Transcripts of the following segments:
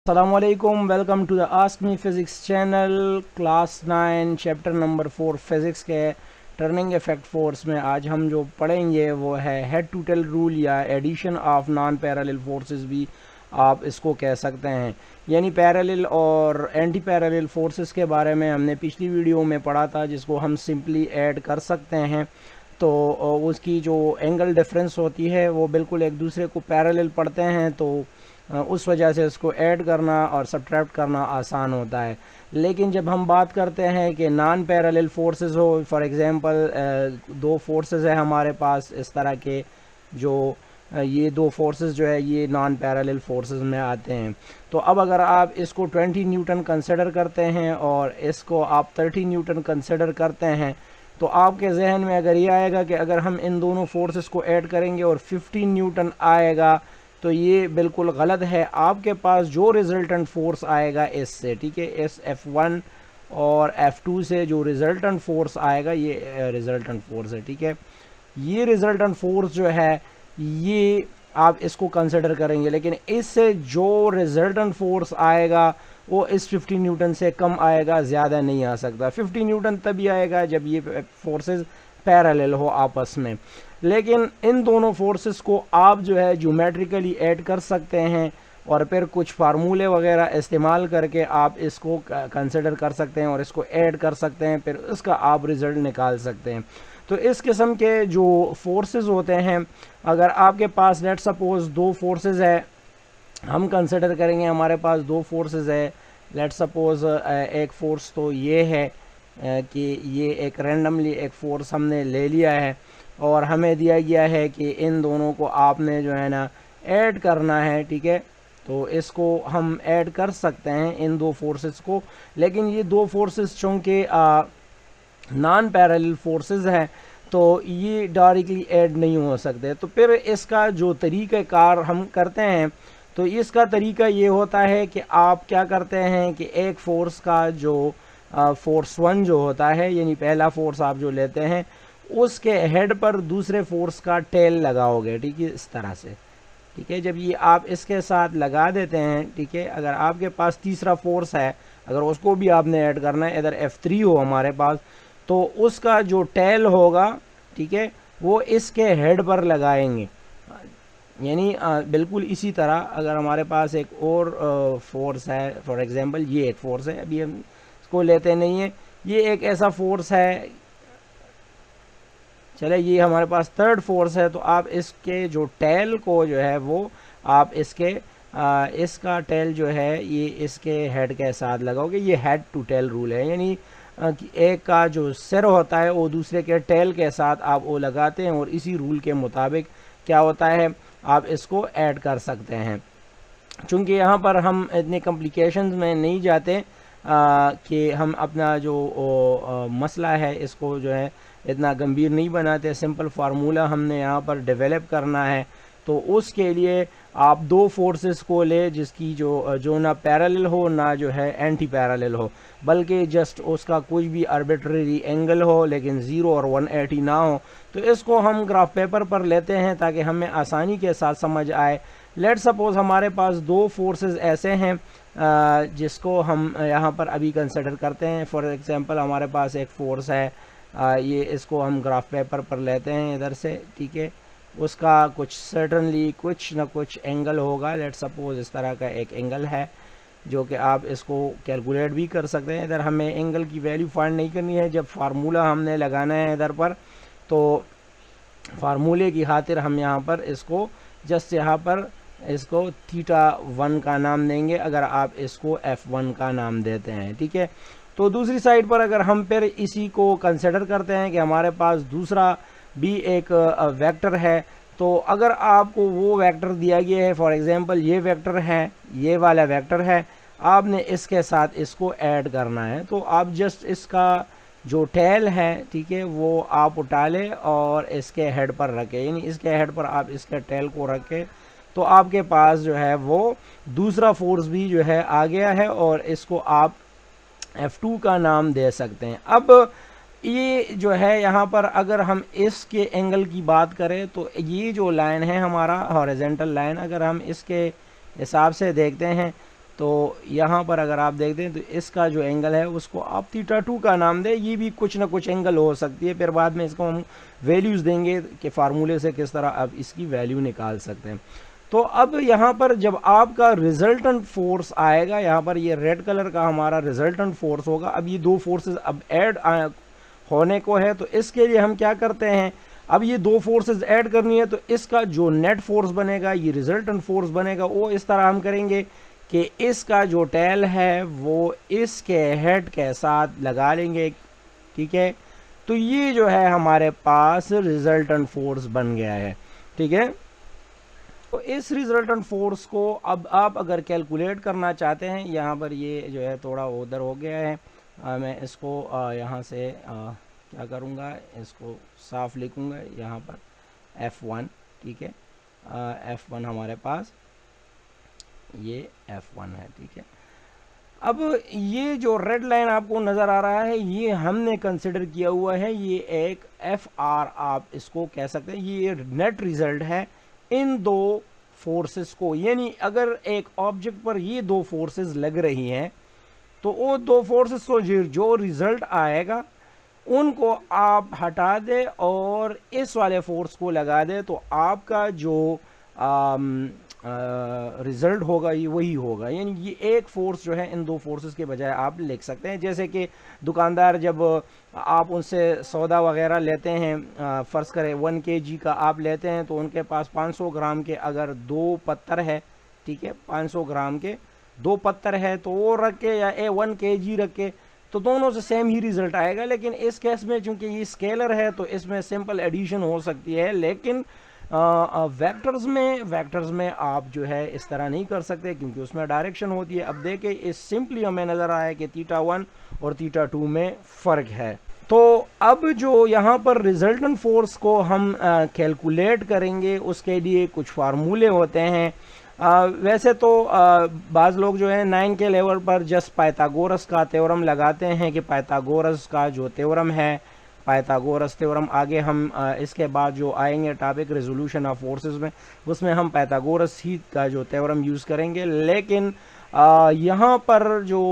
अस्सलामुअलैकुम, welcome to the ask me physics channel. Class 9 chapter number 4 physics के turning effect force में आज हम जो पढ़ेंगे वो है हेड टू टेल रूल या addition of non parallel forces भी आप इसको कह सकते हैं। यानी पैरेलल और एंटी पैरेलल फोर्सेस के बारे में हमने पिछली वीडियो में पढ़ा था, जिसको हम सिंपली ऐड कर सकते हैं। तो उसकी जो एंगल डिफरेंस होती है वो बिल्कुल एक दूसरे को पैरेलल पढ़ते हैं, तो उस वजह से इसको ऐड करना और सब्ट्रैक्ट करना आसान होता है। लेकिन जब हम बात करते हैं कि नॉन पैरेलल फोर्सेस हो, फॉर एग्जांपल दो फोर्सेस है हमारे पास इस तरह के, जो ये दो फोर्सेस जो है ये नॉन पैरेलल फोर्सेस में आते हैं। तो अब अगर आप इसको 20 न्यूटन कंसिडर करते हैं और इसको आप 30 न्यूटन कंसिडर करते हैं, तो आपके जहन में अगर ये आएगा कि अगर हम इन दोनों फोर्सेस को ऐड करेंगे और 15 न्यूटन आएगा, तो ये बिल्कुल गलत है। आपके पास जो रिजल्टेंट फोर्स आएगा इससे, ठीक है, इस F1 और F2 से जो रिजल्टेंट फोर्स आएगा ये रिजल्टेंट फोर्स है, ठीक है। ये रिजल्टेंट फोर्स जो है ये आप इसको कंसिडर करेंगे, लेकिन इससे जो रिजल्टेंट फोर्स आएगा वो इस 15 न्यूटन से कम आएगा, ज़्यादा नहीं आ सकता। 15 न्यूटन तभी आएगा जब ये फोर्सेस पैरेलल हो आपस में। लेकिन इन दोनों फोर्सेस को आप जो है ज्योमेट्रिकली ऐड कर सकते हैं और फिर कुछ फार्मूले वगैरह इस्तेमाल करके आप इसको कंसिडर कर सकते हैं और इसको ऐड कर सकते हैं, फिर इसका आप रिज़ल्ट निकाल सकते हैं। तो इस किस्म के जो फोर्सेस होते हैं, अगर आपके पास लेट सपोज दो फोर्सेस है, हम कंसिडर करेंगे हमारे पास दो फोर्सेस है। लेट सपोज एक फोर्स तो ये है कि ये एक रैंडमली एक फोर्स हमने ले लिया है और हमें दिया गया है कि इन दोनों को आपने जो है ना ऐड करना है, ठीक है। तो इसको हम ऐड कर सकते हैं इन दो फोर्सेस को, लेकिन ये दो फोर्सेस चूँकि नॉन पैरेलल फोर्सेस हैं तो ये डायरेक्टली ऐड नहीं हो सकते। तो फिर इसका जो तरीक़ाकार हम करते हैं, तो इसका तरीका ये होता है कि आप क्या करते हैं कि एक फोर्स का जो फोर्स 1 जो होता है, यानी पहला फोर्स आप जो लेते हैं उसके हेड पर दूसरे फोर्स का टेल लगाओगे, ठीक है, इस तरह से, ठीक है। जब ये आप इसके साथ लगा देते हैं, ठीक है, अगर आपके पास तीसरा फोर्स है, अगर उसको भी आपने ऐड करना है, इधर F3 हो हमारे पास, तो उसका जो टेल होगा, ठीक है, वो इसके हेड पर लगाएंगे। यानी बिल्कुल इसी तरह अगर हमारे पास एक और फोर्स है, फॉर एग्जांपल ये एक फोर्स है, अभी हम इसको लेते नहीं है, ये एक ऐसा फोर्स है, चले ये हमारे पास थर्ड फोर्स है, तो आप इसके जो टेल को जो है वो आप इसके इसका टेल जो है ये इसके हेड के साथ लगाओगे। ये हेड टू टेल रूल है, यानी कि एक का जो सिर होता है वो दूसरे के टेल के साथ आप वो लगाते हैं और इसी रूल के मुताबिक क्या होता है, आप इसको ऐड कर सकते हैं। चूँकि यहाँ पर हम इतने कॉम्प्लिकेशंस में नहीं जाते कि हम अपना जो मसला है इसको जो है इतना गंभीर नहीं बनाते, सिंपल फार्मूला हमने यहाँ पर डेवलप करना है। तो उसके लिए आप दो फोर्सेस को ले जिसकी जो ना पैरेलल हो ना जो है एंटी पैरेलल हो, बल्कि जस्ट उसका कुछ भी आर्बिट्रेरी एंगल हो लेकिन 0 और 180 ना हो। तो इसको हम ग्राफ पेपर पर लेते हैं ताकि हमें आसानी के साथ समझ आए। लेट सपोज हमारे पास दो फोर्सेस ऐसे हैं जिसको हम यहाँ पर अभी कंसिडर करते हैं। फॉर एग्जांपल हमारे पास एक फोर्स है, ये इसको हम ग्राफ पेपर पर लेते हैं इधर से, ठीक है। उसका कुछ सर्टनली कुछ ना कुछ एंगल होगा, लेट सपोज इस तरह का एक एंगल है जो कि आप इसको कैलकुलेट भी कर सकते हैं। इधर हमें एंगल की वैल्यू फाइंड नहीं करनी है, जब फार्मूला हमने लगाना है इधर पर, तो फार्मूले की खातिर हम यहाँ पर इसको जस्ट यहाँ पर इसको θ1 का नाम देंगे, अगर आप इसको F1 का नाम देते हैं, ठीक है। तो दूसरी साइड पर अगर हम फिर इसी को कंसिडर करते हैं कि हमारे पास दूसरा भी एक वेक्टर है, तो अगर आपको वो वेक्टर दिया गया है, फॉर एग्जांपल ये वेक्टर है, ये वाला वेक्टर है, आपने इसके साथ इसको ऐड करना है, तो आप जस्ट इसका जो टेल है, ठीक है, वो आप उठा लें और इसके हेड पर रखें, यानी इसके हेड पर आप इसके टेल को रखें, तो आपके पास जो है वो दूसरा फोर्स भी जो है आ गया है और इसको आप F2 का नाम दे सकते हैं। अब ये जो है यहाँ पर अगर हम इसके एंगल की बात करें, तो ये जो लाइन है हमारा हॉरिजॉन्टल लाइन, अगर हम इसके हिसाब से देखते हैं तो यहाँ पर अगर आप देखते हैं तो इसका जो एंगल है उसको आप थीटा 2 का नाम दें। ये भी कुछ ना कुछ एंगल हो सकती है, फिर बाद में इसको हम वैल्यूज़ देंगे कि फार्मूले से किस तरह आप इसकी वैल्यू निकाल सकते हैं। तो अब यहाँ पर जब आपका रिजल्टेंट फोर्स आएगा, यहाँ पर ये रेड कलर का हमारा रिजल्टेंट फोर्स होगा। अब ये दो फोर्सेस अब ऐड होने को है, तो इसके लिए हम क्या करते हैं, अब ये दो फोर्सेस ऐड करनी है, तो इसका जो नेट फोर्स बनेगा, ये रिजल्टेंट फोर्स बनेगा, वो इस तरह हम करेंगे कि इसका जो टेल है वो इसके हेड के साथ लगा लेंगे, ठीक है। तो ये जो है हमारे पास रिजल्टेंट फोर्स बन गया है, ठीक है। तो इस रिजल्टेंट फोर्स को अब आप अगर कैलकुलेट करना चाहते हैं, यहाँ पर ये जो है थोड़ा उधर हो गया है, मैं इसको यहाँ से क्या करूँगा, इसको साफ लिखूँगा यहाँ पर F1, ठीक है। F1 हमारे पास ये F1 है, ठीक है। अब ये जो रेड लाइन आपको नज़र आ रहा है, ये हमने कंसिडर किया हुआ है, ये एक FR आप इसको कह सकते हैं। ये नेट रिजल्ट है इन दो फोर्सेस को, यानी अगर एक ऑब्जेक्ट पर ये दो फोर्सेस लग रही हैं, तो वो दो फोर्सेस को जो रिजल्ट आएगा उनको आप हटा दें और इस वाले फोर्स को लगा दें, तो आपका जो रिजल्ट होगा ये वही होगा। यानी ये एक फोर्स जो है इन दो फोर्सेस के बजाय आप लिख सकते हैं। जैसे कि दुकानदार जब आप उनसे सौदा वगैरह लेते हैं, फ़र्ज़ करें 1 kg का आप लेते हैं, तो उनके पास 500 ग्राम के अगर दो पत्थर है, ठीक है, 500 ग्राम के दो पत्थर है, तो वो रख के या 1 kg रख के, तो दोनों से सेम ही रिजल्ट आएगा। लेकिन इस केस में चूंकि ये स्केलर है तो इसमें सिंपल एडिशन हो सकती है, लेकिन वेक्टर्स में आप जो है इस तरह नहीं कर सकते क्योंकि उसमें डायरेक्शन होती है। अब देखें, इस सिंपली हमें नज़र आया कि थीटा 1 और थीटा 2 में फ़र्क है। तो अब जो यहाँ पर रिजल्टेंट फोर्स को हम कैलकुलेट करेंगे, उसके लिए कुछ फार्मूले होते हैं। वैसे तो बाज़ लोग जो है 9 के लेवल पर जस्ट पाइथागोरस का थ्योरम लगाते हैं कि पाइथागोरस का जो थ्योरम है, पाइथागोरस थ्योरम, आगे हम इसके बाद जो आएंगे टॉपिक रेजोल्यूशन ऑफ फोर्सेस में, उसमें हम पाइथागोरस ही का जो थ्योरम यूज़ करेंगे। लेकिन यहाँ पर जो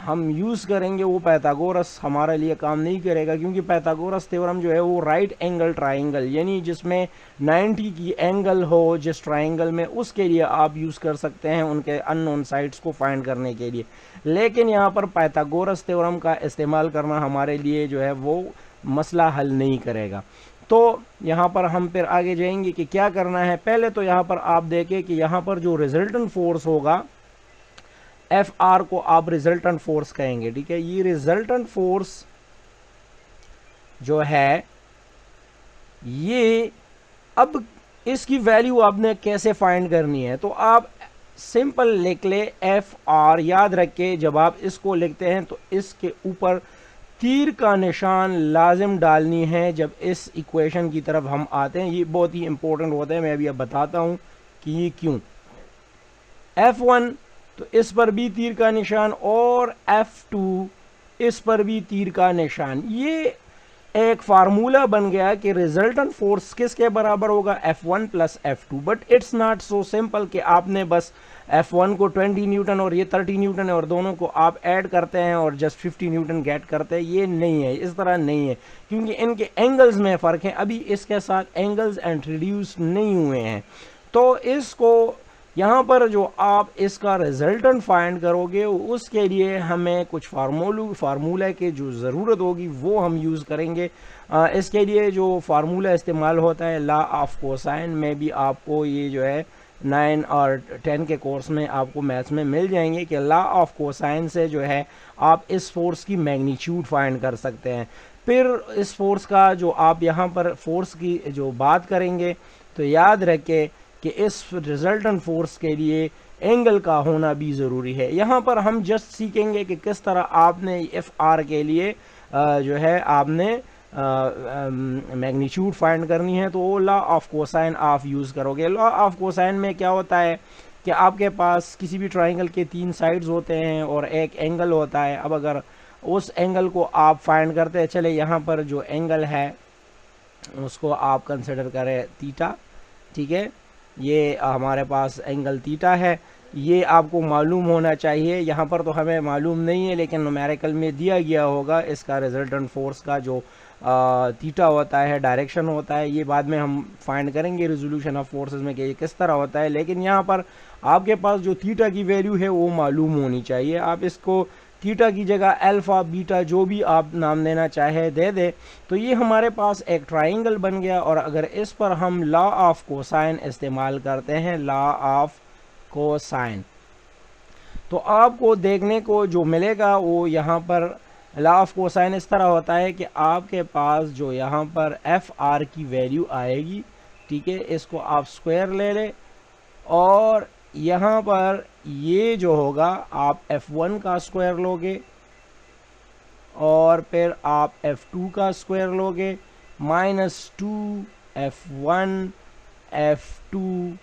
हम यूज़ करेंगे वो पाइथागोरस हमारे लिए काम नहीं करेगा, क्योंकि पाइथागोरस थ्योरम जो है वो राइट एंगल ट्राइंगल, यानी जिसमें 90 की एंगल हो जिस ट्राइंगल में, उसके लिए आप यूज़ कर सकते हैं उनके अननोन साइड्स को फाइंड करने के लिए। लेकिन यहाँ पर पाइथागोरस थ्योरम का इस्तेमाल करना हमारे लिए जो है वो मसला हल नहीं करेगा। तो यहाँ पर हम फिर आगे जाएंगे कि क्या करना है। पहले तो यहाँ पर आप देखें कि यहाँ पर जो रिजल्टेंट फोर्स होगा, FR को आप रिजल्टेंट फोर्स कहेंगे, ठीक है। ये रिजल्टेंट फोर्स जो है ये, अब इसकी वैल्यू आपने कैसे फाइंड करनी है, तो आप सिंपल लिख ले FR, याद रखे जब आप इसको लिखते हैं तो इसके ऊपर तीर का निशान लाजिम डालनी है जब इस इक्वेशन की तरफ हम आते हैं। ये बहुत ही इंपॉर्टेंट होता है, मैं अभी अब बताता हूं कि ये क्यों। F1 तो इस पर भी तीर का निशान, और F2 इस पर भी तीर का निशान। ये एक फार्मूला बन गया कि रिजल्टेंट फोर्स किसके बराबर होगा, F1 plus F2। But it's not so simple कि आपने बस F1 को 20 न्यूटन और ये 30 न्यूटन है और दोनों को आप ऐड करते हैं और जस्ट 50 न्यूटन गेट करते हैं। ये नहीं है, इस तरह नहीं है, क्योंकि इनके एंगल्स में फ़र्क है। अभी इसके साथ एंगल्स इंट्रोड्यूस नहीं हुए हैं। तो इसको यहाँ पर जो आप इसका रिजल्टेंट फाइंड करोगे, उसके लिए हमें कुछ फार्मूला की जो ज़रूरत होगी वो हम यूज़ करेंगे। इसके लिए जो फार्मूला इस्तेमाल होता है लॉ ऑफ कोसाइन, में भी आपको ये जो है 9 और 10 के कोर्स में आपको मैथ्स में मिल जाएंगे कि लॉ ऑफ कोसाइन से जो है आप इस फोर्स की मैग्नीट्यूड फाइंड कर सकते हैं। फिर इस फोर्स का जो आप यहाँ पर फोर्स की जो बात करेंगे, तो याद रखें कि इस रिजल्टेंट फोर्स के लिए एंगल का होना भी ज़रूरी है। यहाँ पर हम जस्ट सीखेंगे कि किस तरह आपने FR के लिए जो है आपने मैग्नीट्यूड फाइंड करनी है। तो वो लॉ ऑफ कोसाइन आप यूज़ करोगे। लॉ ऑफ कोसाइन में क्या होता है कि आपके पास किसी भी ट्राइंगल के 3 साइड्स होते हैं और एक एंगल होता है। अब अगर उस एंगल को आप फाइंड करते हैं, चले यहाँ पर जो एंगल है उसको आप कंसिडर करें थीटा, ठीक है। ये हमारे पास एंगल थीटा है। ये आपको मालूम होना चाहिए। यहाँ पर तो हमें मालूम नहीं है, लेकिन न्यूमेरिकल में दिया गया होगा इसका रिजल्टेंट फोर्स का जो थीटा होता है, डायरेक्शन होता है। ये बाद में हम फाइंड करेंगे रिजोल्यूशन ऑफ फोर्सेस में कि ये किस तरह होता है, लेकिन यहाँ पर आपके पास जो थीटा की वैल्यू है वो मालूम होनी चाहिए। आप इसको थीटा की जगह अल्फा बीटा जो भी आप नाम देना चाहे दे दे। तो ये हमारे पास एक ट्राइंगल बन गया, और अगर इस पर हम लॉ ऑफ कोसाइन इस्तेमाल करते हैं, लॉ ऑफ कोसाइन, तो आपको देखने को जो मिलेगा वो यहाँ पर लॉ ऑफ कोसाइन इस तरह होता है कि आपके पास जो यहाँ पर एफ आर की वैल्यू आएगी, ठीक है, इसको आप स्क्वायर ले लें, और यहाँ पर ये जो होगा आप F1 का स्क्वायर लोगे, और फिर आप F2 का स्क्वायर लोगे, -2 F1 F2,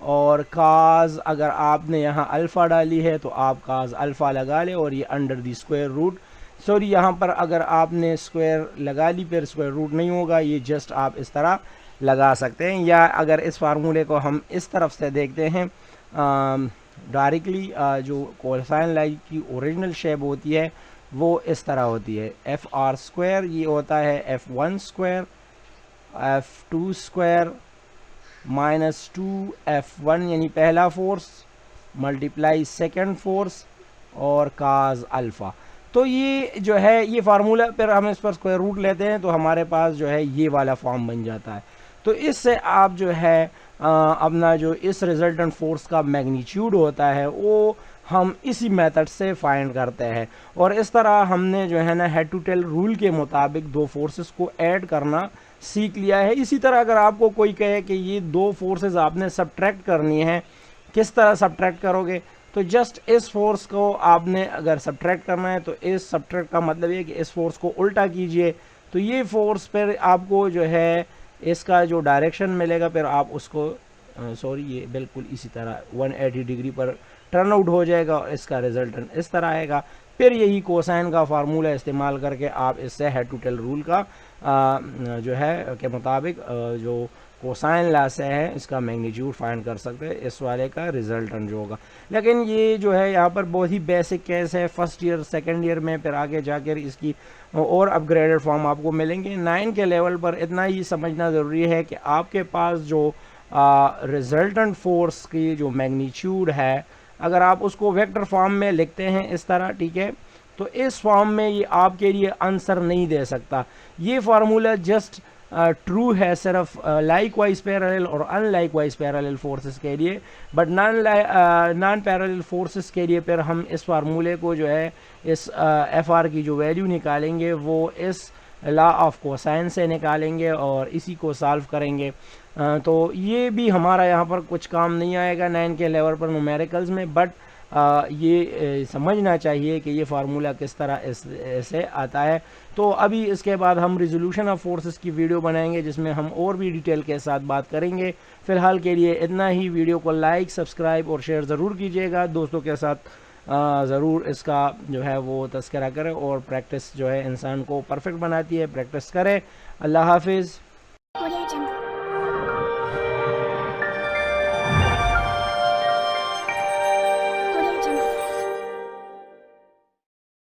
और काज अगर आपने यहाँ अल्फ़ा डाली है तो आप काज अल्फ़ा लगा ले, और ये under the square root, sorry यहाँ पर अगर आपने स्क्वायर लगा ली फिर स्क्वायर रूट नहीं होगा, ये जस्ट आप इस तरह लगा सकते हैं। या अगर इस फार्मूले को हम इस तरफ से देखते हैं डायरेक्टली, जो कोसाइन लाइन की ओरिजिनल शेप होती है वो इस तरह होती है, एफ आर स्क्वायर ये होता है F1 square F2 square -2 F1 यानी पहला फोर्स मल्टीप्लाई सेकंड फोर्स और काज अल्फ़ा। तो ये जो है ये फार्मूला, फिर हम इस पर स्क्वायर रूट लेते हैं तो हमारे पास जो है ये वाला फॉर्म बन जाता है। तो इससे आप जो है अपना जो इस रिजल्टेंट फोर्स का मैग्नीट्यूड होता है वो हम इसी मेथड से फाइंड करते हैं। और इस तरह हमने जो है ना हेड टू टेल रूल के मुताबिक दो फोर्सेस को ऐड करना सीख लिया है। इसी तरह अगर आपको कोई कहे कि ये दो फोर्सेस आपने सब्ट्रैक्ट करनी है, किस तरह सब्ट्रैक्ट करोगे, तो जस्ट इस फोर्स को आपने अगर सब्ट्रैक्ट करना है तो इस सब्ट्रैक्ट का मतलब ये कि इस फोर्स को उल्टा कीजिए, तो ये फोर्स फिर आपको जो है इसका जो डायरेक्शन मिलेगा, फिर आप उसको सॉरी ये बिल्कुल इसी तरह 180 डिग्री पर टर्न आउट हो जाएगा, और इसका रिजल्टेंट इस तरह आएगा। फिर यही कोसाइन का फार्मूला इस्तेमाल करके आप इससे हेड टू टेल रूल का जो है के मुताबिक जो कोसाइन लॉ से है इसका मैग्नीट्यूड फाइंड कर सकते हैं, इस वाले का रिजल्टेंट जो होगा। लेकिन ये जो है यहाँ पर बहुत ही बेसिक केस है, फर्स्ट ईयर सेकंड ईयर में, फिर आगे जाकर इसकी और अपग्रेडेड फॉर्म आपको मिलेंगे। 9 के लेवल पर इतना ही समझना ज़रूरी है कि आपके पास जो रिजल्टेंट फोर्स की जो मैग्नीट्यूड है, अगर आप उसको वेक्टर फॉर्म में लिखते हैं इस तरह, ठीक है, तो इस फॉर्म में ये आपके लिए आंसर नहीं दे सकता। ये फार्मूला जस्ट ट्रू है सिर्फ लाइक वाइज पैरेलल और अनलाइक वाइज पैरेलल फोर्सेस के लिए, बट नॉन पैरेलल फोर्सेस के लिए फिर हम इस फार्मूले को जो है इस एफ आर की जो वैल्यू निकालेंगे वो इस लॉ ऑफ कोसाइन से निकालेंगे और इसी को सॉल्व करेंगे। तो ये भी हमारा यहाँ पर कुछ काम नहीं आएगा 9 के लेवल पर न्यूमेरिकल्स में, बट ये समझना चाहिए कि ये फार्मूला किस तरह ऐसे आता है। तो अभी इसके बाद हम रिजोल्यूशन ऑफ फोर्सेस की वीडियो बनाएंगे जिसमें हम और भी डिटेल के साथ बात करेंगे। फ़िलहाल के लिए इतना ही। वीडियो को लाइक, सब्सक्राइब और शेयर ज़रूर कीजिएगा, दोस्तों के साथ ज़रूर इसका जो है वो तज़किरा करें, और प्रैक्टिस जो है इंसान को परफेक्ट बनाती है, प्रैक्टिस करें। अल्लाह हाफिज़।